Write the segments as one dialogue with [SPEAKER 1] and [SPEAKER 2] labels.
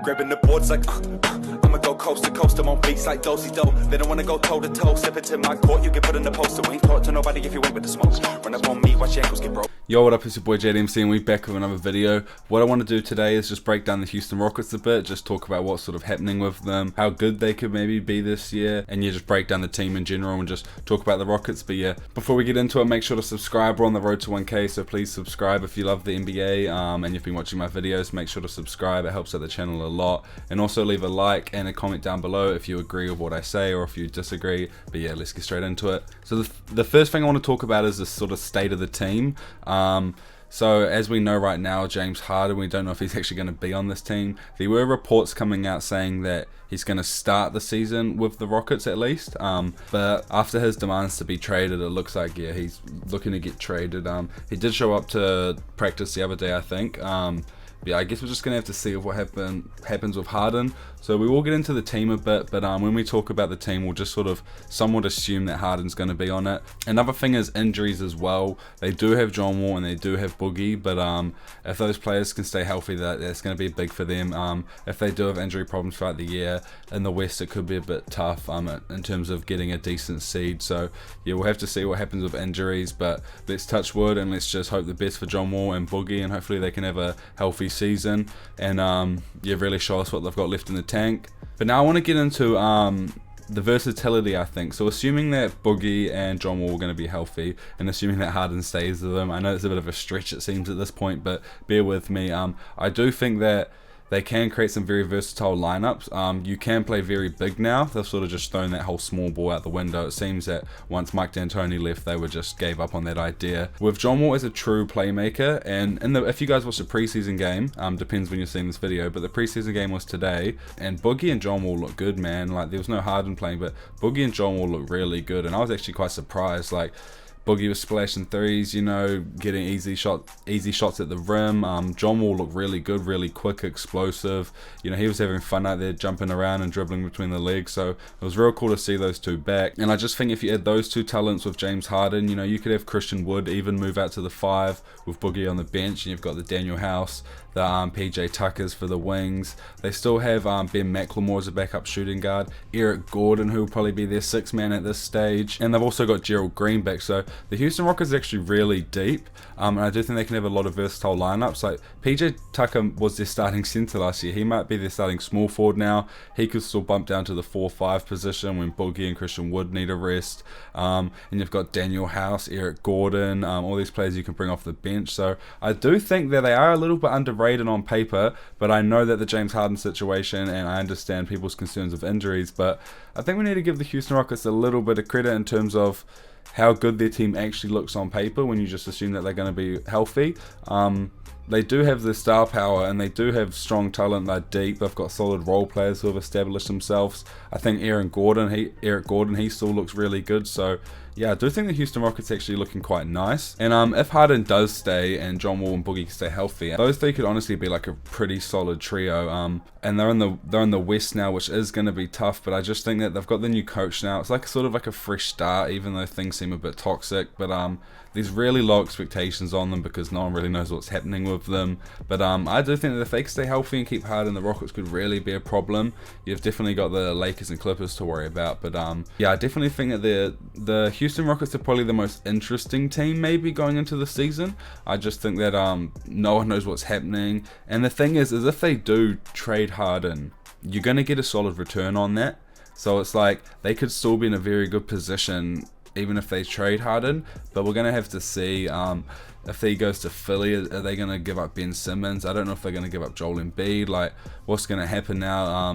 [SPEAKER 1] Grabbing the boards like, I'ma go coast to coast. I'm on beats like do-si-do. They don't wanna go toe to toe. Step into my court, you get put in the poster. We ain't talk to nobody if you ain't with the smoke. Run up on me, watch your ankles get broke.
[SPEAKER 2] Yo, what up, it's your boy JDMC and we're back with another video. What I want to do today is just break down the Houston Rockets a bit, just talk about what's sort of happening with them, how good they could maybe be this year, and yeah, just break down the team in general and just talk about the Rockets. But yeah, before we get into it, make sure to subscribe. We're on the road to 1K, so please subscribe if you love the NBA and you've been watching my videos. Make sure to subscribe, it helps out the channel a lot, and also leave a like and a comment down below if you agree with what I say or if you disagree. But yeah, let's get straight into it. So the first thing I want to talk about is the sort of state of the team. So as we know right now, James Harden, we don't know if he's actually going to be on this team. There were reports coming out saying that he's going to start the season with the Rockets at least. But after his demands to be traded, it looks like, yeah, he's looking to get traded. He did show up to practice the other day, I think. Yeah, I guess we're just going to have to see what happens with Harden. So we will get into the team a bit, but when we talk about the team, we'll just sort of somewhat assume that Harden's going to be on it. Another thing is injuries as well. They do have John Wall and they do have Boogie, but if those players can stay healthy, that's going to be big for them. If they do have injury problems throughout the year, in the West it could be a bit tough in terms of getting a decent seed. So yeah, we'll have to see what happens with injuries, but let's touch wood and let's just hope the best for John Wall and Boogie, and hopefully they can have a healthy season and yeah, really show us what they've got left in the tank. But now I want to get into the versatility, I think. So assuming that Boogie and John Wall are going to be healthy, and assuming that Harden stays with them, I know it's a bit of a stretch it seems at this point, but bear with me. I do think that they can create some very versatile lineups. You can play very big now. They've sort of just thrown that whole small ball out the window. It seems that once Mike D'Antoni left, they just gave up on that idea. With John Wall as a true playmaker, and if you guys watched the preseason game, depends when you're seeing this video, but the preseason game was today, and Boogie and John Wall look good, man. Like, there was no Harden playing, but Boogie and John Wall look really good, and I was actually quite surprised. Like, Boogie was splashing threes, you know, getting easy shots at the rim. John Wall looked really good, really quick, explosive. You know, he was having fun out there, jumping around and dribbling between the legs. So it was real cool to see those two back. And I just think if you add those two talents with James Harden, you know, you could have Christian Wood even move out to the 5 with Boogie on the bench, and you've got the Daniel House, the PJ Tuckers for the wings. They still have Ben McLemore as a backup shooting guard, Eric Gordon, who will probably be their 6th man at this stage, and they've also got Gerald Green back. So the Houston Rockets are actually really deep, and I do think they can have a lot of versatile lineups. Like, PJ Tucker was their starting center last year. He might be their starting small forward now. He could still bump down to the 4-5 position when Boogie and Christian Wood need a rest. And you've got Daniel House, Eric Gordon, all these players you can bring off the bench. So I do think that they are a little bit underrated on paper, but I know that the James Harden situation, and I understand people's concerns of injuries, but I think we need to give the Houston Rockets a little bit of credit in terms of how good their team actually looks on paper when you just assume that they're going to be healthy. They do have the star power and they do have strong talent. They're deep. They've got solid role players who have established themselves. I think Eric Gordon, he still looks really good. So yeah, I do think the Houston Rockets are actually looking quite nice. And if Harden does stay and John Wall and Boogie can stay healthy, those three could honestly be like a pretty solid trio. And they're in the West now, which is going to be tough. But I just think that they've got the new coach now. It's like sort of like a fresh start, even though things seem a bit toxic. But there's really low expectations on them because no one really knows what's happening with them. But I do think that if they can stay healthy and keep Harden, the Rockets could really be a problem. You've definitely got the Lakers and Clippers to worry about. But yeah, I definitely think that the Houston Rockets are probably the most interesting team maybe going into the season. I just think that no one knows what's happening. And the thing is if they do trade Harden, you're going to get a solid return on that. So it's like they could still be in a very good position even if they trade Harden, but we're going to have to see if he goes to Philly, are they going to give up Ben Simmons? I don't know if they're going to give up Joel Embiid. Like, what's going to happen now?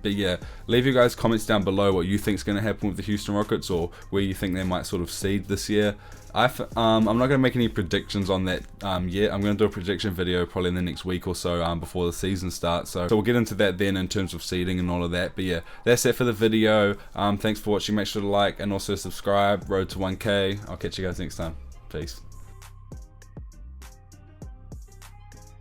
[SPEAKER 2] But yeah, leave your guys' comments down below what you think is going to happen with the Houston Rockets, or where you think they might sort of seed this year. I'm not going to make any predictions on that yet. I'm going to do a prediction video probably in the next week or so before the season starts. So we'll get into that then in terms of seeding and all of that. But yeah, that's it for the video. Thanks for watching. Make sure to like and also subscribe. Road to 1K. I'll catch you guys next time. Peace.